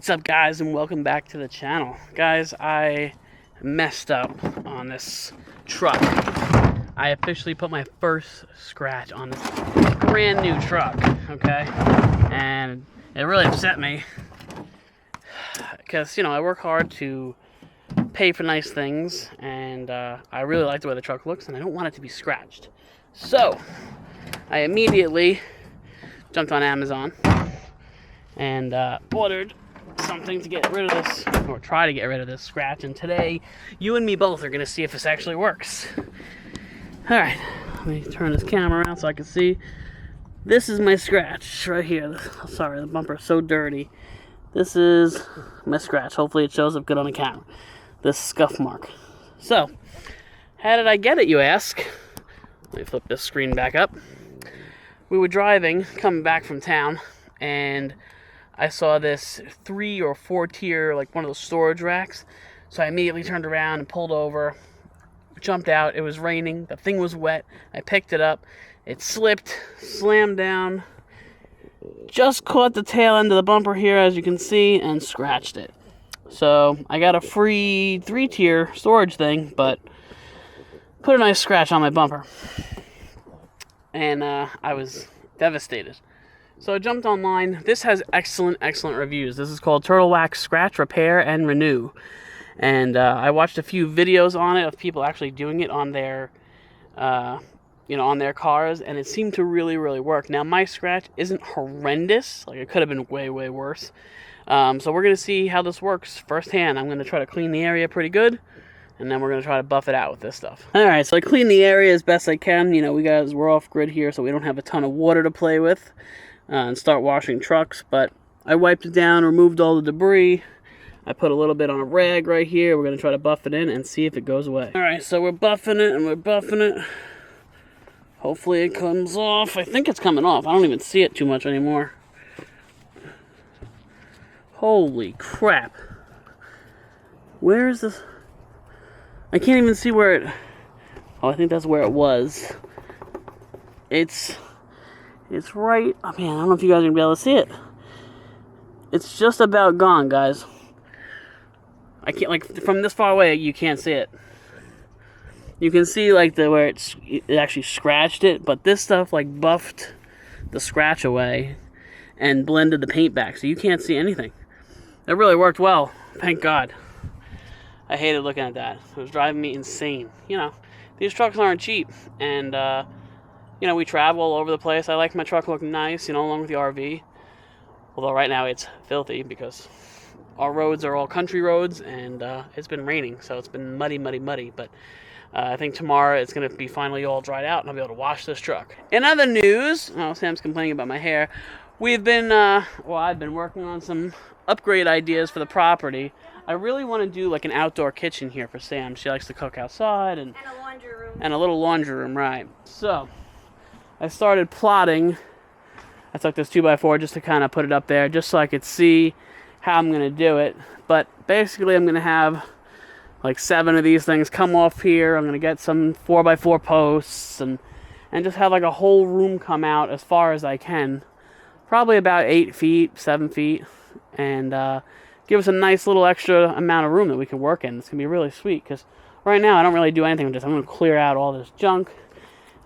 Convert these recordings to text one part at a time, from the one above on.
What's up, guys, and welcome back to the channel. Guys, I messed up on this truck. I officially put my first scratch on this brand new truck, okay? And it really upset me because, you know, I work hard to pay for nice things, and I really like the way the truck looks, and I don't want it to be scratched. So, I immediately jumped on Amazon and ordered something to get rid of this, or try to get rid of this scratch, and today you and me both are going to see if this actually works. Alright, let me turn this camera around so I can see. This is my scratch right here. Sorry, the bumper is so dirty. This is my scratch. Hopefully it shows up good on the camera. This scuff mark. So, how did I get it, you ask? Let me flip this screen back up. We were driving, coming back from town, and I saw this 3 or 4 tier, like one of those storage racks. So I immediately turned around and pulled over, jumped out. It was raining. The thing was wet. I picked it up. It slipped, slammed down, just caught the tail end of the bumper here, as you can see, and scratched it. So I got a free 3-tier storage thing, but put a nice scratch on my bumper. And I was devastated. So I jumped online. This has excellent reviews. This is called Turtle Wax Scratch Repair and Renew. And I watched a few videos on it of people actually doing it on their, on their cars, and it seemed to really work. Now my scratch isn't horrendous. Like, it could have been way worse. So we're gonna see how this works firsthand. I'm gonna try to clean the area pretty good, and then we're gonna try to buff it out with this stuff. All right, so I clean the area as best I can. You know, we're off grid here, so we don't have a ton of water to play with. And start washing trucks, but I wiped it down, removed all the debris. I put a little bit on a rag right here. We're going to try to buff it in and see if it goes away. Alright, so we're buffing it and we're buffing it. Hopefully it comes off. I think it's coming off. I don't even see it too much anymore. Holy crap. Where is this? I can't even see where it... Oh, I think that's where it was. It's right... Oh, man, I don't know if you guys are going to be able to see it. It's just about gone, guys. I can't, like, from this far away, you can't see it. You can see, like, where it actually scratched it, but this stuff, like, buffed the scratch away and blended the paint back, so you can't see anything. It really worked well. Thank God. I hated looking at that. It was driving me insane. You know, these trucks aren't cheap, and, you know, we travel all over the place. I like my truck looking nice, you know, along with the RV. Although right now it's filthy because our roads are all country roads, and it's been raining, so it's been muddy. But I think tomorrow it's going to be finally all dried out, and I'll be able to wash this truck. In other news, oh, Sam's complaining about my hair. We've been, I've been working on some upgrade ideas for the property. I really want to do like an outdoor kitchen here for Sam. She likes to cook outside, and a laundry room. And a little laundry room, right. So I started plotting. I took this 2x4 just to kind of put it up there, just so I could see how I'm going to do it. But basically, I'm going to have like 7 of these things come off here. I'm going to get some 4x4 posts and just have like a whole room come out as far as I can. Probably about 8 feet, 7 feet. And give us a nice little extra amount of room that we can work in. It's going to be really sweet, because right now I don't really do anything with this. I'm going to clear out all this junk.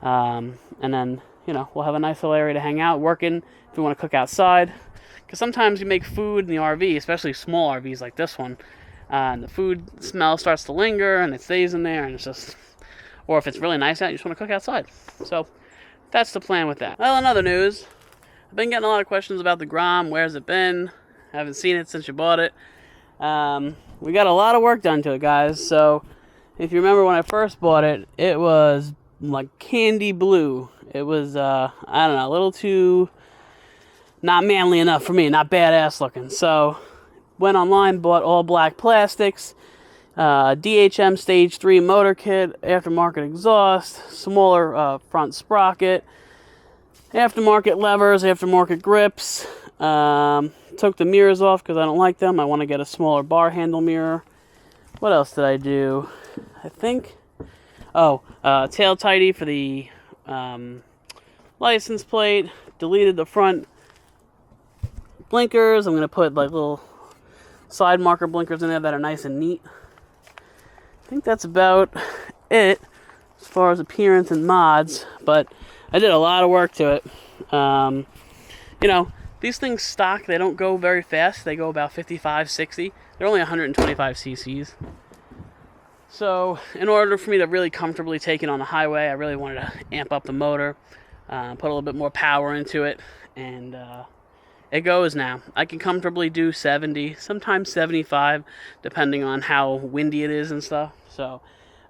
And then, you know, we'll have a nice little area to hang out, working if we want to cook outside. Because sometimes you make food in the RV, especially small RVs like this one, and the food smell starts to linger and it stays in there, and it's just... Or if it's really nice out, you just want to cook outside. So that's the plan with that. Well, in other news, I've been getting a lot of questions about the Grom. Where's it been? I haven't seen it since you bought it. We got a lot of work done to it, guys. So if you remember when I first bought it, it was like candy blue. It was, I don't know, a little too not manly enough for me, not badass looking. So went online, bought all black plastics, DHM Stage 3 motor kit, aftermarket exhaust, smaller front sprocket, aftermarket levers, aftermarket grips. Took the mirrors off because I don't like them. I want to get a smaller bar handle mirror. What else did I do? I think... tail tidy for the license plate. Deleted the front blinkers. I'm going to put like little side marker blinkers in there that are nice and neat. I think that's about it as far as appearance and mods, but I did a lot of work to it. You know, these things stock, they don't go very fast. They go about 55, 60. They're only 125 cc's. So in order for me to really comfortably take it on the highway, I really wanted to amp up the motor, put a little bit more power into it, and it goes now. I can comfortably do 70, sometimes 75, depending on how windy it is and stuff. So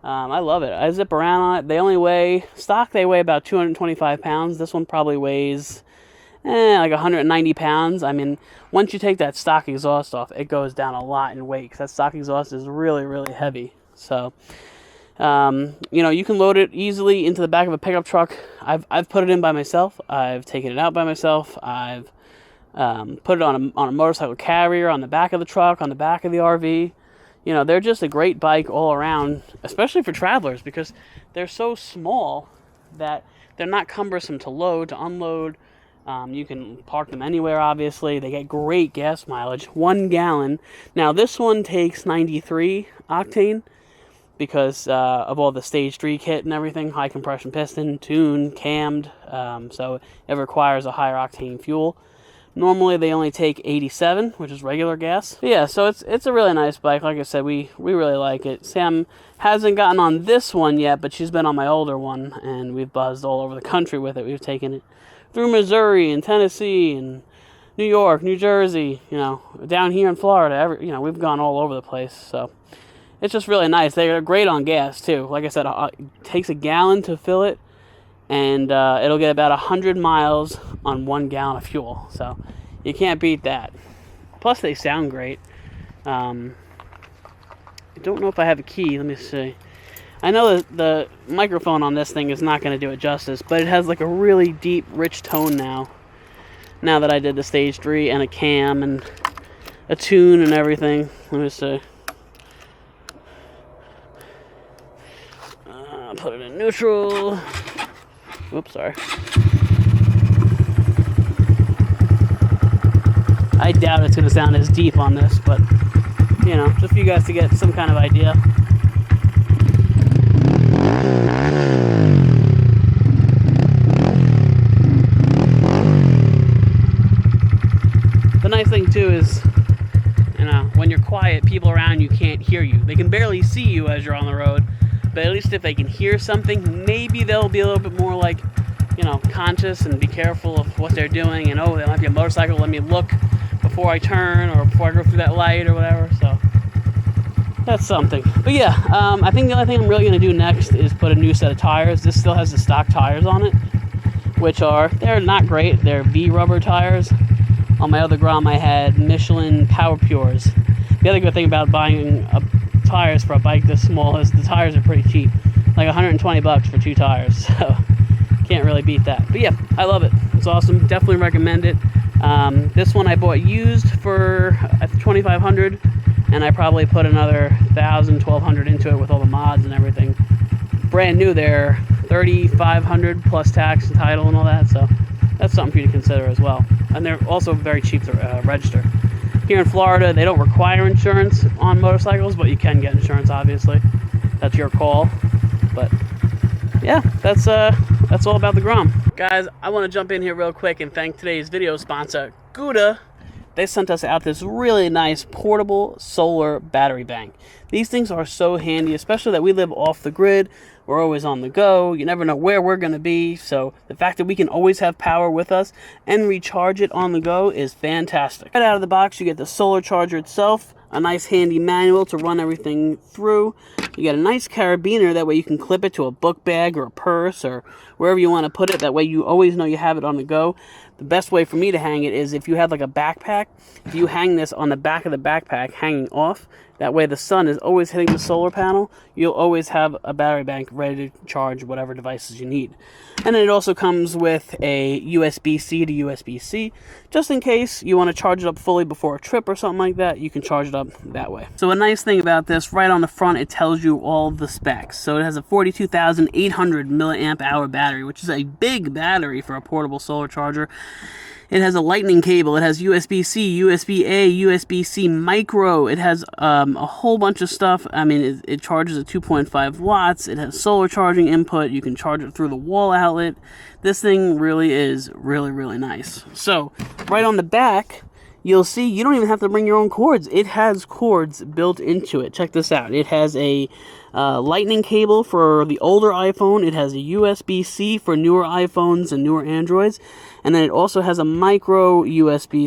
I love it. I zip around on it. They only weigh, stock they weigh about 225 pounds. This one probably weighs like 190 pounds. I mean, once you take that stock exhaust off, it goes down a lot in weight, because that stock exhaust is really, really heavy. So, you know, you can load it easily into the back of a pickup truck. I've put it in by myself. I've taken it out by myself. I've put it on a motorcycle carrier, on the back of the truck, on the back of the RV. You know, they're just a great bike all around, especially for travelers, because they're so small that they're not cumbersome to load, to unload. You can park them anywhere, obviously. They get great gas mileage, 1 gallon. Now, this one takes 93 octane because of all the stage 3 kit and everything, high compression piston, tuned, cammed, so it requires a higher octane fuel. Normally, they only take 87, which is regular gas. But yeah, so it's a really nice bike. Like I said, we really like it. Sam hasn't gotten on this one yet, but she's been on my older one, and we've buzzed all over the country with it. We've taken it through Missouri and Tennessee and New York, New Jersey, you know, down here in Florida. You know, we've gone all over the place. So it's just really nice. They're great on gas too. Like I said, it takes a gallon to fill it, and it'll get about 100 miles on 1 gallon of fuel. So you can't beat that. Plus, they sound great. I don't know if I have a key. Let me see. I know that the microphone on this thing is not going to do it justice, but it has like a really deep, rich tone now. Now that I did the stage 3 and a cam and a tune and everything. Let me see. Put it in neutral. Oops, sorry. I doubt it's going to sound as deep on this, but, you know, just for you guys to get some kind of idea. The nice thing, too, is, you know, when you're quiet, people around you can't hear you. They can barely see you as you're on the road, but at least if they can hear something, maybe they'll be a little bit more, like, you know, conscious and be careful of what they're doing. And, oh, there might be a motorcycle, let me look before I turn or before I go through that light or whatever. So that's something. But yeah, I think the only thing I'm really going to do next is put a new set of tires. This still has the stock tires on it, which they're not great. They're V-rubber tires. On my other Grom, I had Michelin Power Pures. The other good thing about buying tires for a bike this small is the tires are pretty cheap, like 120 bucks for 2 tires. So can't really beat that. But yeah, I love it. It's awesome. Definitely recommend it. This one I bought used for $2,500, and I probably put another $1,000, $1,200 into it with all the mods and everything. Brand new, they're $3,500 plus tax and title and all that. So that's something for you to consider as well. And they're also very cheap to register. Here in Florida, they don't require insurance on motorcycles, but you can get insurance, obviously. That's your call. But yeah, that's all about the Grom. Guys, I want to jump in here real quick and thank today's video sponsor, Gouda. They sent us out this really nice portable solar battery bank. These things are so handy, especially that we live off the grid. We're always on the go. You never know where we're going to be. So the fact that we can always have power with us and recharge it on the go is fantastic. Right out of the box, you get the solar charger itself, a nice handy manual to run everything through. You get a nice carabiner, that way you can clip it to a book bag or a purse or wherever you want to put it. That way you always know you have it on the go. The best way for me to hang it is if you have like a backpack, if you hang this on the back of the backpack hanging off, that way the sun is always hitting the solar panel. You'll always have a battery bank ready to charge whatever devices you need. And then it also comes with a USB-C to USB-C. Just in case you want to charge it up fully before a trip or something like that, you can charge it up that way. So a nice thing about this, right on the front, it tells you all the specs. So it has a 42,800 milliamp hour battery, which is a big battery for a portable solar charger. It has a lightning cable. It has USB-C, USB-A, USB-C micro. It has a whole bunch of stuff. I mean, it charges at 2.5 watts. It has solar charging input. You can charge it through the wall outlet. This thing really is really nice. So, right on the back, you'll see you don't even have to bring your own cords. It has cords built into it. Check this out. It has a lightning cable for the older iPhone. It has a USB-C for newer iPhones and newer Androids. And then it also has a micro USB,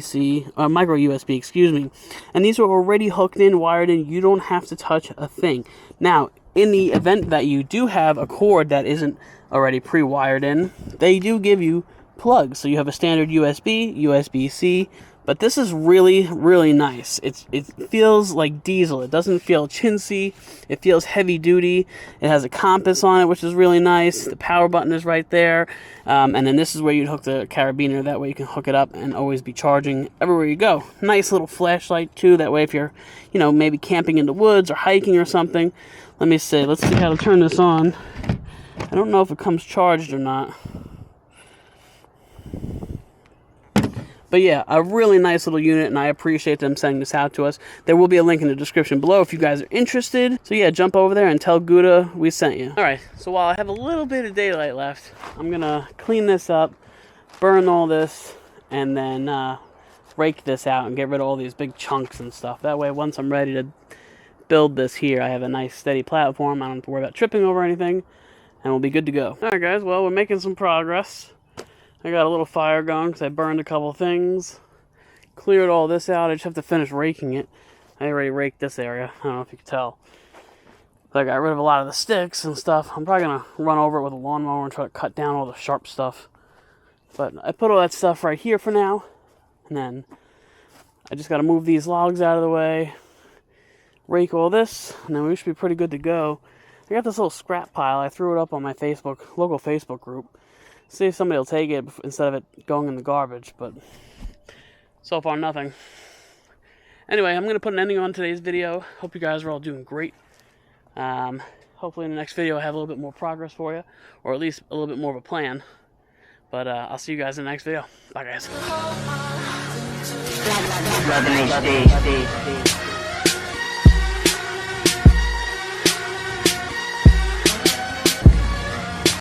excuse me. And these are already hooked in, wired in. You don't have to touch a thing. Now, in the event that you do have a cord that isn't already pre-wired in, they do give you plugs. So you have a standard USB, USB-C, but this is really nice. It feels like diesel. It doesn't feel chintzy. It feels heavy duty. It has a compass on it, which is really nice. The power button is right there. And then this is where you'd hook the carabiner. That way you can hook it up and always be charging everywhere you go. Nice little flashlight too. That way if you're, maybe camping in the woods or hiking or something. Let me see. Let's see how to turn this on. I don't know if it comes charged or not. But yeah, a really nice little unit, and I appreciate them sending this out to us. There will be a link in the description below if you guys are interested. So yeah, jump over there and tell Gouda we sent you. Alright, so while I have a little bit of daylight left, I'm going to clean this up, burn all this, and then rake this out and get rid of all these big chunks and stuff. That way, once I'm ready to build this here, I have a nice steady platform. I don't have to worry about tripping over anything, and we'll be good to go. Alright guys, well, we're making some progress. I got a little fire going because I burned a couple things. Cleared all this out. I just have to finish raking it. I already raked this area. I don't know if you can tell. But I got rid of a lot of the sticks and stuff. I'm probably going to run over it with a lawnmower and try to cut down all the sharp stuff. But I put all that stuff right here for now. And then I just got to move these logs out of the way. Rake all this. And then we should be pretty good to go. I got this little scrap pile. I threw it up on my local Facebook group. See if somebody will take it instead of it going in the garbage, but so far nothing. Anyway, I'm going to put an ending on today's video. Hope you guys are all doing great. Hopefully in the next video I have a little bit more progress for you, or at least a little bit more of a plan. But I'll see you guys in the next video. Bye guys.